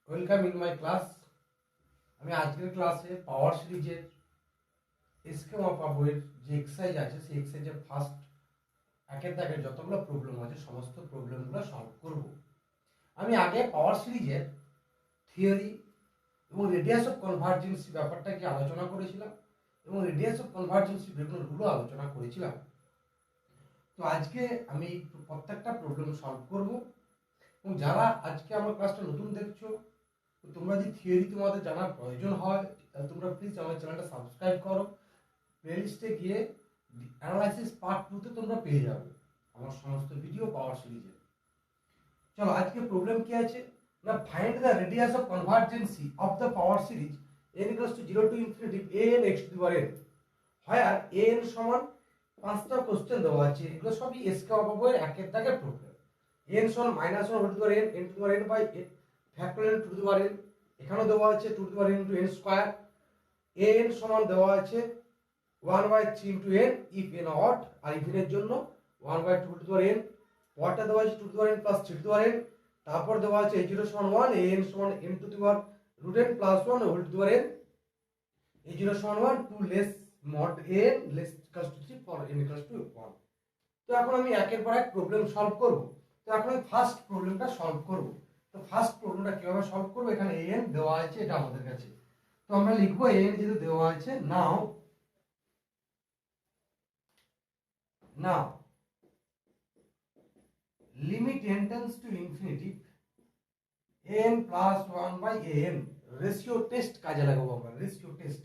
Welcome in my class. আমি আজকের ক্লাসে পাওয়ার সিরিজের স্কিমা বইয়ের যে এক্সারসাইজ আছে সেই এক্সারসাইজের ফার্স্ট একের দাগের যতগুলো প্রবলেম আছে সমস্ত প্রবলেমগুলো সলভ করব। আমি আগে পাওয়ার সিরিজের থিওরি এবং রেডিয়াস অফ কনভার্জেন্সি ব্যাপারটাকে আলোচনা করেছিলাম এবং রেডিয়াস অফ কনভার্জেন্সি বিভিন্ন রুলও আলোচনা করেছিলাম। তো আজকে আমি প্রত্যেকটা প্রবলেম সলভ করব এবং যারা আজকে আমার ক্লাসটা নতুন দেখছো, তোমরা যদি থিওরি তোমাদের জানার প্রয়োজন হয় তাহলে তোমরা প্লিজ আমার চ্যানেলটা সাবস্ক্রাইব করো। প্লেলিস্টে গিয়ে অ্যানালাইসিস পার্ট 2 তে তোমরা পেয়ে যাবে আমার সমস্ত ভিডিও পাওয়ার সিরিজে। চলো আজকে প্রবলেম কি আছে না, find the radius of convergency of the power series n = 0 to infinity an x to the power n, where an সমান 5টা কোশ্চেন দেওয়া আছে। এগুলো সবই স্কেমা বইয়ের একের দাগের প্রবলেম। n সমান -1 whole to the power n to the power n by factorial to the power n, এখানেও দেওয়া আছে to the power n into n square. an সমান দেওয়া আছে 1/3 into n if n odd, আর ইভেন এর জন্য 1/2 টু দি পাওয়ার n। পরটা দেওয়া আছে to the power n plus 3 to the power n। তারপর দেওয়া আছে a0 সমান 1, an সমান n to the power √n plus 1 whole to the power n, a0 সমান 1 2 less mod n less equal to 3 for n equal to 1। তো এখন আমি একের পর এক প্রবলেম সলভ করব। তো এখন আমি ফার্স্ট প্রবলেমটা সলভ করব। তো ফার্স্ট প্রবলেমটা কিভাবে সলভ করব, এখানে an দেওয়া আছে এটা আমাদের কাছে। তো আমরা লিখব an যেহেতু দেওয়া আছে, now limit n tends to infinity n plus 1 by an, ratio test কাজে লাগাবো আমরা। রেশিও টেস্ট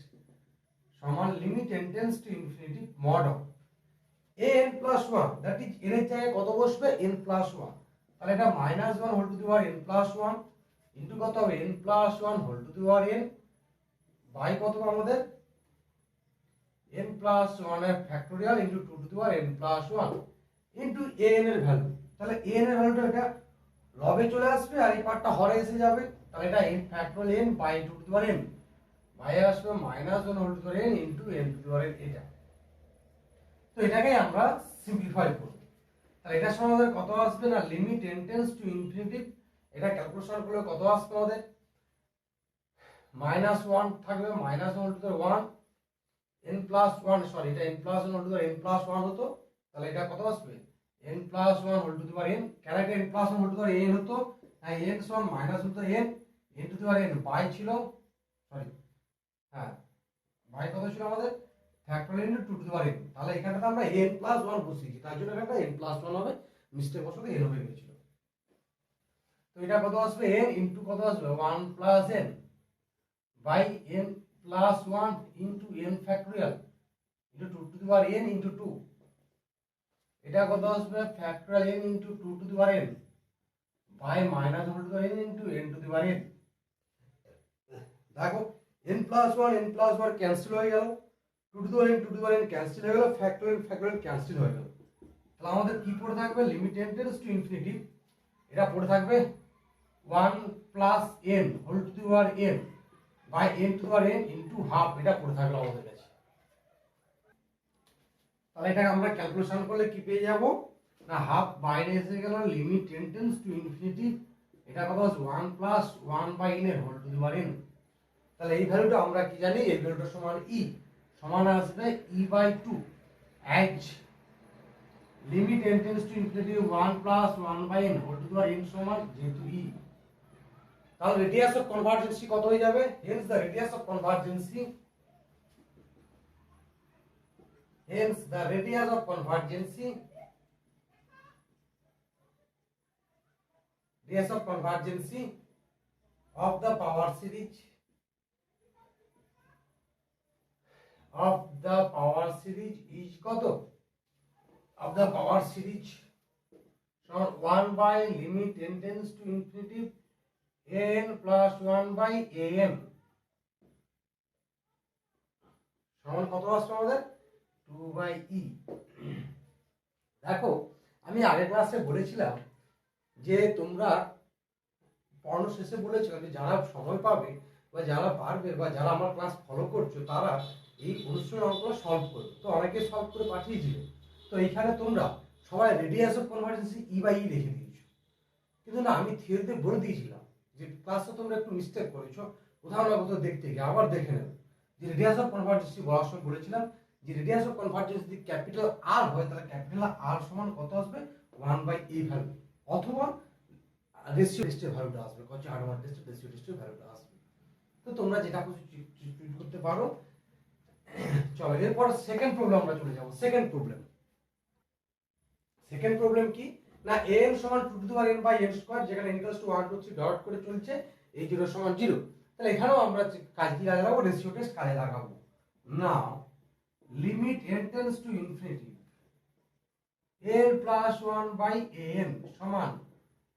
সমান limit n tends to infinity mod of an plus 1, that is n এর জায়গায় কত বসবে n প্লাস 1, তাহলে এটা -1 whole to the power n plus 1 into কত হবে n plus 1 whole to the power n by কত আমাদের n প্লাস 1 এর factorial into 2 to the power n plus 1 into an এর ভ্যালু। তাহলে an এর ভ্যালুটা এটা লবে চলে আসবে আর এই পার্টটা হরে এসে যাবে, তাহলে এটা n factorial n by 2 to the power n by আসবে -1 whole to the power n into n to the power n এটা। তো এটাকে আমরা সিম্পলিফাই করব। তাহলে এটা সমান আমাদের কত আসবে না, limit n tends to infinity, এটা ক্যালকুলেশন করলে কত আসবে আমাদের -1 থাকবে, -1 whole to the power 1 n plus 1, sorry এটা n plus 1 whole to the power n plus 1 হতো, তাহলে এটা কত আসবে n plus 1 whole to the power n, কেন এটা n plus 1 whole to the power n হতো, তাই n সমান মাইনাস হতো n to the power n by ছিল, সরি হ্যাঁ বাই কত ছিল আমাদের factorial into 2 to the power n, তাহলে এখানটাতে আমরা n প্লাস 1 বসিয়েছি, তার জন্য এখানটা n প্লাস 1 হবে, মিস্টেক বসতে n হয়ে গেছিল। তো এটা কত আসবে n ইনটু কত আসবে 1 plus n by n plus 1 into n factorial into 2 to the power n into 2, এটা কত আসবে factorial n into 2 to the power n by minus 1 to the power n into n to the power n। দেখো n plus 1 cancel হয়ে গেল, 2 to the power n 2 to the power n cancel হয়ে গেল, factorial cancel হয়ে গেল। তাহলে আমাদের কি পড়ে থাকবে, limit n tends to infinity, এটা পড়ে থাকবে 1 plus n whole to the power n by n to the power n into half, এটা পড়ে থাকলো আমাদের কাছে। তাহলে এটাকে আমরা ক্যালকুলেশন করলে কি পেয়ে যাব না, হাফ বাইরে এসে গেল, limit n tends to infinity, এটা কত আছে 1 plus 1 by n whole to the power n। তাহলে এই ভ্যালুটা আমরা কি জানি, এই ভ্যালুটা সমান e, সমান আসবে e by 2, as limit n tends to infinity 1 plus 1 by n whole to the power n সমান যেহেতু e, তাহলে রেডিয়াস অফ কনভার্জেন্সি কত হয়ে যাবে, hence the radius of convergency, hence the radius of convergency of the power series is কত, of the power series সমান 1 by limit n tends to infinity n plus 1 by an সমান কত আসবে আমাদের 2 by e। দেখো আমি আগের ক্লাসে বলেছিলাম যে তোমরা পড়ানো শেষে বলেছিলাম যে যারা সময় পাবে বা যারা পারবে বা যারা আমার ক্লাস ফলো করছো তারা এই অনুশীলন অঙ্কগুলো সলভ করবে। তো অনেকে সলভ করে পাঠিয়েছিল, তো এইখানে তোমরা সবাই রেডিয়াস অফ কনভার্জেন্সি ই বাই ই লিখে দিয়েছো, কিন্তু না আমি থিওরিতে বলে দিয়েছিলাম যে ক্লাসটা তোমরা একটু মিস্টেক করেছো, কোথাও না কোথাও দেখতে গিয়ে আবার দেখে নেবে। যে রেডিয়াস অফ কনভার্জেন্সি বলার সময় বলেছিলাম যে রেডিয়াস অফ কনভার্জেন্স যদি ক্যাপিটাল আর হয় তাহলে ক্যাপিটাল আর সমান কত আসবে 1/a ভ্যালু, অথবা রেশিও টেস্টের ভ্যালুটা আসবে, কচি হার্ডওয়ার টেস্টের রেশিও টেস্টের ভ্যালুটা আসবে। তো তোমরা যেটা খুশি চুজ করতে পারো। চলো এরপর সেকেন্ড প্রবলেম আমরা চলে যাব। সেকেন্ড প্রবলেম কি না, n সমান 2 to the power n by n square, যেখানে n ইকুয়ালস টু 1 2 3 ডট করে চলছে, এই 0 সমান 0। তাহলে এখানেও আমরা কাজ কি কাজে লাগাবো, রেশিও টেস্ট কাজে লাগাবো। Now limit n tends to infinity n plus 1 by n সমান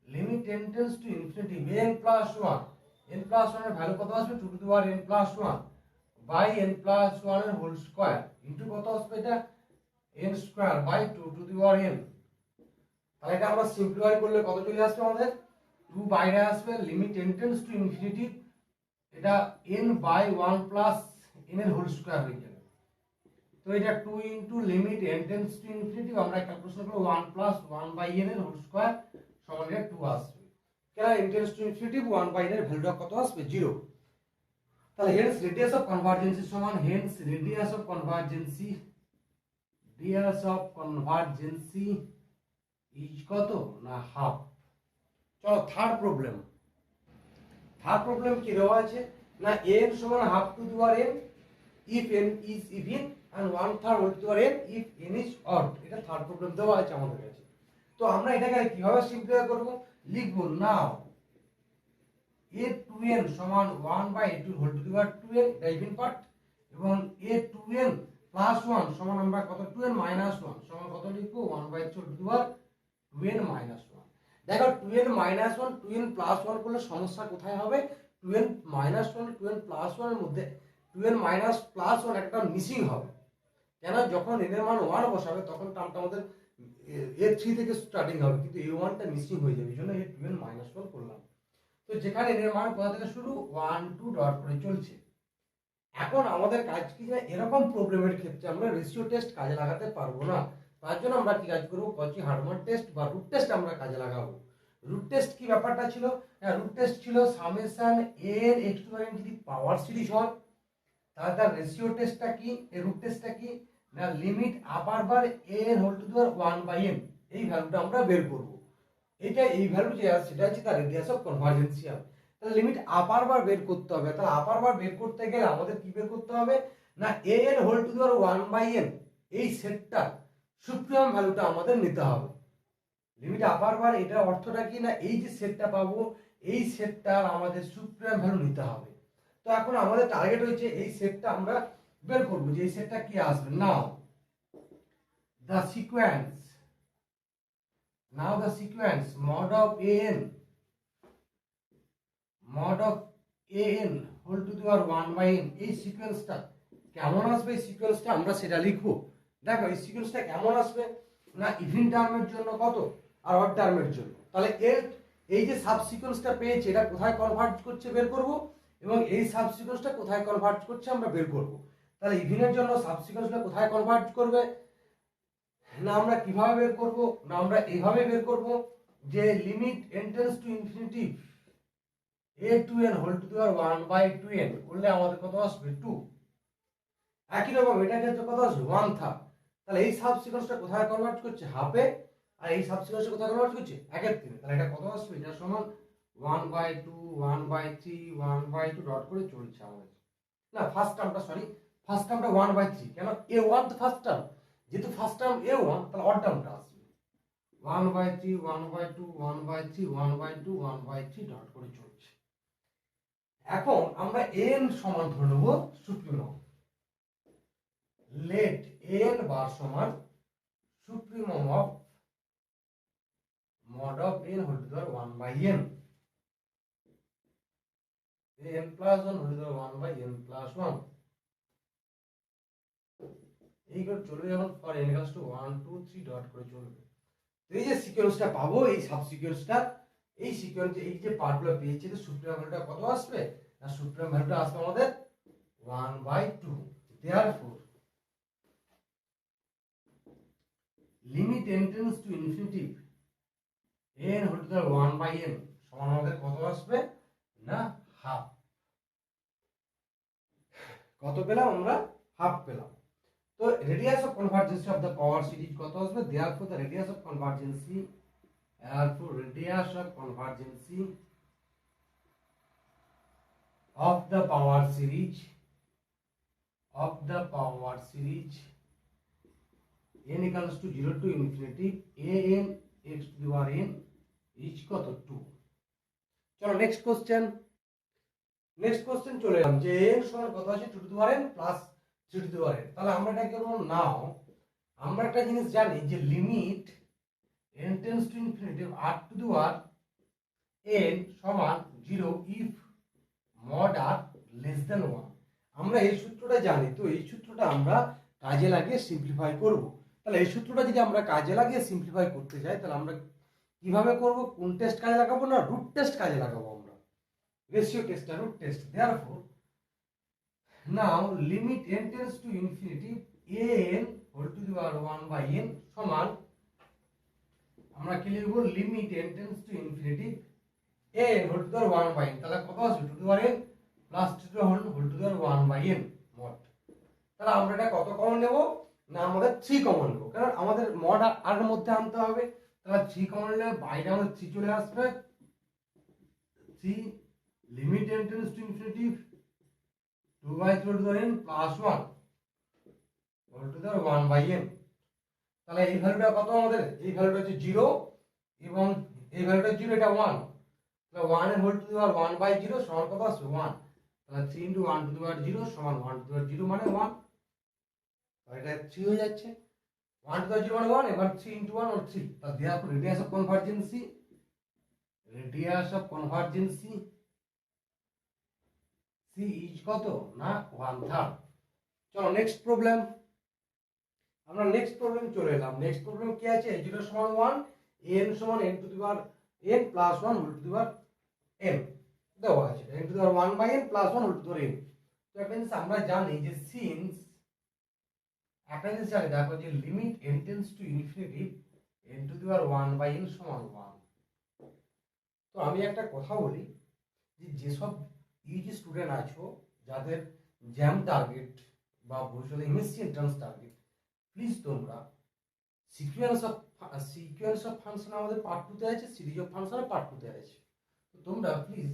limit n tends to infinity n plus 1, n plus 1 এর ভ্যালু কত আসবে 2 to the power n plus 1 by n plus 1 এর হোল স্কয়ার ইনটু কত আসবে এটা n square by 2 to the power n। তাহলে এটা আমরা সিম্পলিফাই করলে কত চলে আসবে আমাদের 2 বাইরে আসবে, limit n tends to infinity এটা n বাই 1 প্লাস n এর হোল স্কয়ার হয়ে যাবে। তো এটা 2 into limit n tends to infinity, আমরা ক্যালকুলেশন করব 1 প্লাস 1 বাই n এর হোল স্কয়ার সমান এটা 2 আসবে। কেন n tends to infinity 1 by n এর ভ্যালুটা কত আসবে 0। তাহলে হেন্স রেডিয়াস অফ কনভার্জেন্সি সমান হেন্স রেডিয়াস অফ কনভার্জেন্সি ইজ কত না হাফ। চলো থার্ড প্রবলেম কি দেওয়া আছে না n সমান half to the power n if n is even and 1/3 whole to the power n if n is odd। এটা থার্ড প্রবলেম দেওয়া আছে আমাদের কাছে। তো আমরা এটাকে কিভাবে সিম্পলিফাই করব, লিখব নাও a2n সমান 1/2 whole to the power 2n, এটা ইভেন পার্ট, এবং a2n প্লাস 1 সমান আমরা কত 2n মাইনাস 1 সমান কত লিখব 1/2 two the power 2n minus 1। দেখো 2n মাইনাস 1 2n প্লাস 1 করলে সমস্যা কোথায় হবে, 2n মাইনাস 1 2n প্লাস 1 এর মধ্যে 2n মাইনাস প্লাস 1 একটা মিসিং হবে। কেন, যখন n এর মান 1 বসাবে তখন টার্মটা আমাদের a3 থেকে স্টার্টিং হবে, কিন্তু a1 টা মিসিং হয়ে যাবে, এইজন্য এই 2n মাইনাস 1 করলাম। তো যেখানে n এর মান কোথা থেকে শুরু 1 2 ডট করে চলছে। এখন আমাদের কাজ কি না, এরকম প্রবলেমের ক্ষেত্রে আমরা রেশিও টেস্ট কাজে লাগাতে পারবো না। তার জন্য আমরা কি কাজ করব, কচি হার্ডমান টেস্ট বা রুট টেস্ট আমরা কাজে লাগাবো। রুট টেস্ট কি ব্যাপারটা ছিল, রুট টেস্ট ছিল summation n x to n যদি পাওয়ার সিরিজ হয় তাহলে তার রেশিও টেস্টটা কি, এই রুট টেস্টটা কি না limit upper bar n whole to the power 1 by n, এই ভ্যালুটা আমরা বের করব। এটা এই ভ্যালু যে আছে সেটা হচ্ছে তার রেডিয়াস অফ কনভার্জেন্সিয়াল। তাহলে লিমিট আপার বার বের করতে হবে। তাহলে আপার বার বের করতে গেলে আমাদের কি বের করতে হবে না an whole to the power 1 by n, এই সেটটা সুপ্রিম ভ্যালুটা আমাদের নিতে হবে। লিমিট আপার বার এটার অর্থটা কি না, এই যে সেটটা পাবো এই সেটটার আমাদের সুপ্রিম ভ্যালু নিতে হবে। তো এখন আমাদের টার্গেট হচ্ছে এই সেটটা আমরা বের করব, যে এই সেটটা কি আসবে। Now the sequence mod of an whole to the power 1 by n, এই সিকোয়েন্সটা কেমন আসবে, এই সিকোয়েন্সটা আমরা সেটা লিখবো। দেখো এই সিকোয়েন্সটা কেমন আসবে না ইভেন টার্মের জন্য কত আর অড টার্মের জন্য। তাহলে এই যে সাব সিকোয়েন্সটা পেয়েছি এটা কোথায় কনভার্ট করছে বের করব, এবং এই সাব সিকোয়েন্সটা কোথায় কনভার্ট করছে আমরা বের করব। তাহলে ইভেনের জন্য সাব সিকোয়েন্সটা কোথায় কনভার্ট করবে না আমরা কিভাবে বের করব না আমরা এইভাবে বের করব যে limit n tends to infinity a2n whole to the power 1 by 2n করলে আমাদের কত আসবে 2। একই রকম এটা ক্ষেত্রে কত আসবে 1/3। তাহলে এই সাব সিকোয়েন্সটা কোথায় কনভার্ট করছে হাফে, আর এই সাব সিকোয়েন্সটা কোথায় কনভার্ট করছে 1/3। তাহলে এটা কত আসবে, এটা সমান 1/2 1/3 1/2 ডট করে চলছে আমাদের। না ফার্স্ট টার্মটা ফার্স্ট টার্মটা 1/3, কেন a1 তো ফার্স্ট টার্ম, যেহেতু ফার্স্ট টার্ম a1 তাহলে অড টার্মটা আসবে 1/3 1/2 1/3 1/2 1/3 ডট করে চলছে। এখন আমরা n সমান ধরে নেব সুপ্রিমম। let n বার সমান supremum of mod of n whole to the power 1 by n, n plus 1 whole to the power 1 by n plus 1। এই করে চলবে যখন for n equals to 1 2 3 dot করে চলবে। তো এই যে সিকোয়েন্সটা পাবো এই সাব সিকোয়েন্সটা, এই সিকোয়েন্স এই যে পার্টগুলো পেয়েছি তো সুপ্রিম ভ্যালুটা কত আসবে না সুপ্রিম ভ্যালুটা আসবে আমাদের 1/2। Therefore limit n tends to infinity n whole to the power 1 by n সমান আমাদের কত আসবে না হাফ। কত পেলাম আমরা? হাফ পেলাম। তো radius of convergency of the power series কত আসবে? Therefore the radius of convergency of the power series n equals to 0 to infinity an x to the power n is কত? 2। চলো নেক্সট কোশ্চেন চলে এলাম যে n সমান কত আছে? 2 to the power n plus 3 to the power n। তাহলে আমরা এটা করব নাও। আমরা একটা জিনিস জানি যে limit n tends to infinity r to the power n সমান 0 if mod r less than 1। আমরা এই সূত্রটা জানি, তো এই সূত্রটা আমরা কাজে লাগিয়ে সিম্পলিফাই করব। তাহলে এই সূত্রটা যদি আমরা কাজে লাগিয়ে সিম্পলিফাই করতে যাই তাহলে আমরা কিভাবে করব? কোন টেস্ট কাজে লাগাবো? না, রুট টেস্ট কাজে লাগাবো আমরা, রেশিও টেস্ট আর root test. Therefore now limit n tends to infinity an whole to the power 1 by n সমান আমরা কি লিখব? Limit n tends to infinity an whole to the power 1 by n। তাহলে কত আসবে? 2 to the power n plus 2 to the power 1 by n mod. তাহলে আমরা এটা কত কমন নেব? না, আমাদের 3 কমন নেব, কারণ আমাদের মড আর এর মধ্যে আনতে হবে। তাহলে 3 কমন নিলে বাইরে আমাদের 3 চলে আসবে। 3 limit n tends to infinity 2 by 3 to the n plus 1 whole to the 1 by n। তাহলে এই ভ্যালুটা কত আমাদের? এই ভ্যালুটা হচ্ছে 0 এবং এই ভ্যালুটা 0, এটা 1। তাহলে 1 এর whole to the power 1 by 0 সমান কত আসবে? 1। তাহলে 3 ইনটু 1 টু দি পাওয়ার 0 সমান 1 টু দি পাওয়ার 0 মানে 1। তাহলে এটা 3 হয়ে যাচ্ছে। 1 টু দি পাওয়ার 0 মানে 1, এবার 3 ইনটু 1 or 3। তাহলে therefore radius of convergency c is কত? না 1/3। চলো নেক্সট প্রবলেম। আমরা নেক্সট প্রবলেম চলে এলাম। নেক্সট প্রবলেম কি আছে? 0 সমান 1, n সমান n to the power n plus 1 whole to the power n দেওয়া আছে। n to the power 1 by n plus 1 whole to the power n। তো একটা জিনিস আমরা জানি যে সিন্স একটা জিনিস জানি, দেখো যে limit n tends to infinity n to the power 1 by n সমান 1। তো আমি একটা কথা বলি যে যেসব ইউজি স্টুডেন্ট আছো যাদের জ্যাম টার্গেট বা ভবিষ্যতে এমএসসি এন্ট্রান্স টার্গেট, প্লিজ তোমরা সিকোয়েন্স অফ ফাংশন আমাদের পার্ট 2 তে আছে, সিরিজ অফ ফাংশনের পার্ট 2 তে আছে। তো তোমরা প্লিজ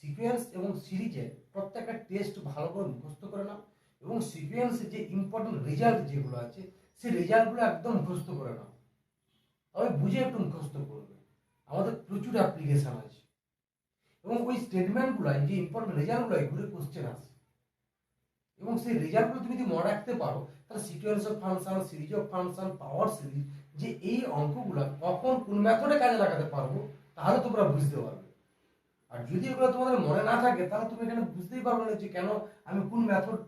সিকোয়েন্স এবং সিরিজের প্রত্যেকটা টেস্ট ভালো করে মুখস্থ করে নাও এবং সিকোয়েন্সের যে ইম্পর্টেন্ট রেজাল্ট যেগুলো আছে সেই রেজাল্টগুলো একদম মুখস্থ করে নাও। তবে বুঝে একটু মুখস্থ করবে। আমাদের প্রচুর অ্যাপ্লিকেশন আছে এবং ওই স্টেটমেন্টগুলো যে ইম্পর্টেন্ট রেজাল্টগুলো ঘুরে কোশ্চেন আসে এবং সেই রেজাল্টগুলো তুমি যদি মনে রাখতে পারো তাহলে sequence of function, series of function, power series যে এই অঙ্কগুলো কখন কোন মেথডে কাজে লাগাতে পারবো তাহলে তোমরা বুঝতে পারবে। আর যদি এগুলো তোমাদের মনে না থাকে তাহলে তুমি এখানে বুঝতেই পারবে না যে কেন আমি কোন মেথড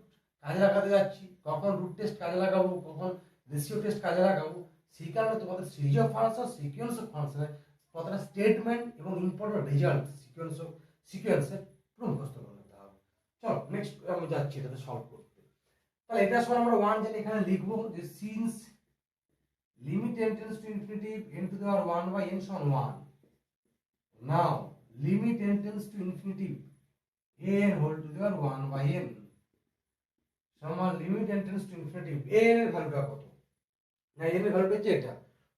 কাজে লাগাতে যাচ্ছি, কখন রুট টেস্ট কাজে লাগাবো, কখন রেশিও টেস্ট কাজে লাগাবো। সেই কারণে তোমাদের series of function, sequence of ফাংশনের কতটা স্টেটমেন্ট এবং ইম্পর্টেন্ট রেজাল্ট সিকোয়েন্সের পুরো মুখস্থ করে নিতে হবে। চলো নেক্সট আমি যাচ্ছি এটাতে সলভ করতে। তাহলে এটা সমান আমরা 1 যেটা এখানে লিখবো যে since limit n tends to infinity n to the power 1 by n সমান 1, now limit n tends to infinity n whole to the power 1 by n সমান limit n tends to infinity n এর ভ্যালুটা কত? না, n এর ভ্যালুটা হচ্ছে এটা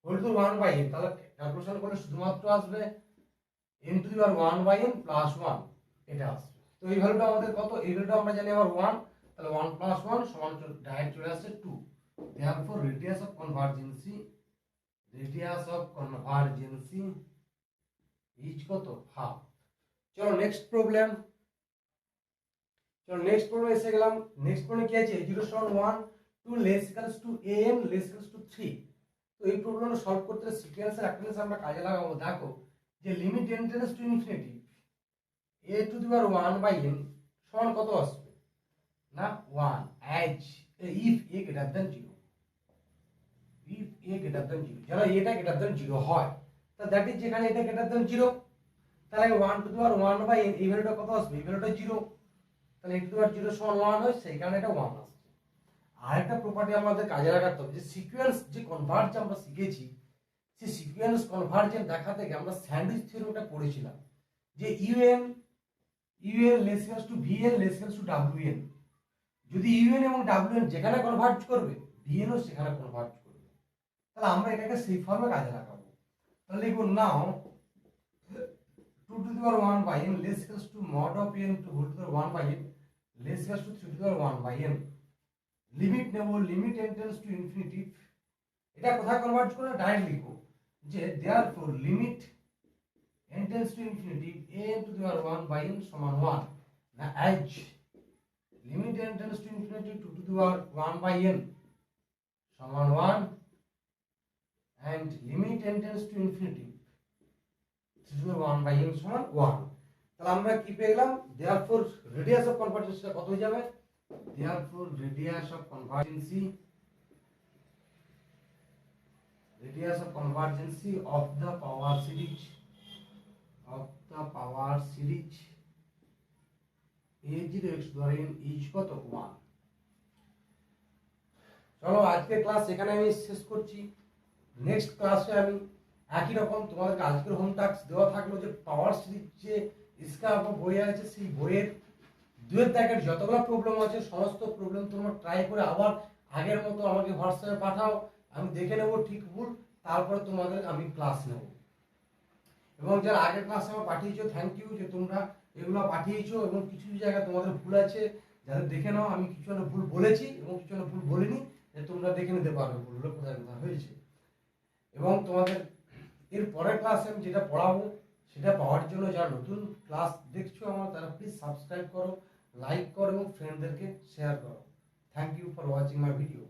হোল টু 1 বাই n। তাহলে ক্যালকুলেশন করলে শুধুমাত্র আসবে n to the power 1 by n plus 1 এটা আসবে। তো এই ভ্যালুটা আমাদের কত? এই ভ্যালুটা আমরা জানি আবার 1, তাহলে 1 প্লাস 1 সমান ডাইরেক্ট চলে আসছে 2। দেয়ারফর রেডিয়াস অফ কনভার্জেন্সি ইজ কত? হাফ। চলো নেক্সট প্রবলেম এসে গেলাম। নেক্সট প্রবলেম কি আছে? 0 সমান 1 2 less equals two an less equals two 3। তো এই প্রবলেমটা সলভ করতে সিকোয়েন্সের একটা জিনিস আমরা কাজে লাগাবো। দেখো যে limit n tends to infinity a to the power 1 by n সমান কত আসবে? না 1 as if a greater than 0, if a greater than 0, যারা এটা গ্রেটার দ্যান 0 হয় তা দ্যাট ইজ যেখানে এটা গ্রেটার দ্যান 0 তাহলে 1 to the power 1 by n এই ভ্যালুটা কত আসবে? এই ভ্যালুটা 0। তাহলে a টু দি পাওয়ার 0 সমান 1 হয়, সেই কারণে এটা 1 আসছে। আরেকটা প্রপার্টি আমাদের কাজে লাগাতে হবে যে সিকোয়েন্স যে কনভার্জ আমরা শিখেছি সেই সিকোয়েন্স কনভার্জেন্ট দেখাতে গিয়ে আমরা স্যান্ডউইচ থিওরেমটা পড়েছিলাম যে un UN less equals to VN less equals to WN. যদি ইউএন এবং ডাব্লিউএন যেখানে কনভার্ট করবে ভিএনও সেখানে কনভার্ট করবে। তাহলে আমরা এটাকে সেই ফর্মে কাজে লাগাবো। তাহলে লিখব নাও 2 to the power 1 by n less equals to mod of n to whole to the 1 by n less equals to 3 to the power 1 by n। Limit নেব, limit n tends to infinity। এটা কোথায় convert করব? Direct লিখব যে therefore limit n tends to infinity n to the power 1 by n সমান 1। না as limit n tends to infinity 2 to the power 1 by n সমান 1 and limit n tends to infinity 3 to the 1 by n সমান 1। তাহলে আমরা কি পেয়ে গেলাম? therefore radius of convergence কত হয়ে যাবে? therefore radius of convergence of the power series a0 x ধরে n is কত? 1। চলো আজকের ক্লাস এখানে আমি শেষ করছি। নেক্সট ক্লাসে আমি একই রকম তোমাদেরকে আজকের হোম টাস্ক দেওয়া থাকলো যে পাওয়ার সিরিজ যে স্কার বই আছে সেই বইয়ের দুয়ের দাগের যতগুলো প্রবলেম আছে সমস্ত প্রবলেম তোমরা ট্রাই করে আবার আগের মতো আমাকে হোয়াটসঅ্যাপে পাঠাও, আমি দেখে নেব ঠিক ভুল, তারপরে তোমাদের আমি ক্লাস নেব। এবং যারা আগের ক্লাসে আমার পাঠিয়েছো থ্যাংক ইউ যে তোমরা এগুলো পাঠিয়েছো, এবং কিছু কিছু জায়গায় তোমাদের ভুল আছে যাদের দেখে নাও, আমি কিছু ভুল বলেছি এবং কিছু ভুল বলিনি, যে তোমরা দেখে নিতে পারবে ভুলগুলো কোথায় কোথায় হয়েছে। এবং তোমাদের এর পরের ক্লাসে আমি যেটা পড়াবো সেটা পাওয়ার জন্য যারা নতুন ক্লাস দেখছো আমার, তারা প্লিজ সাবস্ক্রাইব করো, লাইক করো এবং ফ্রেন্ডদেরকে শেয়ার করো। Thank you for watching my video.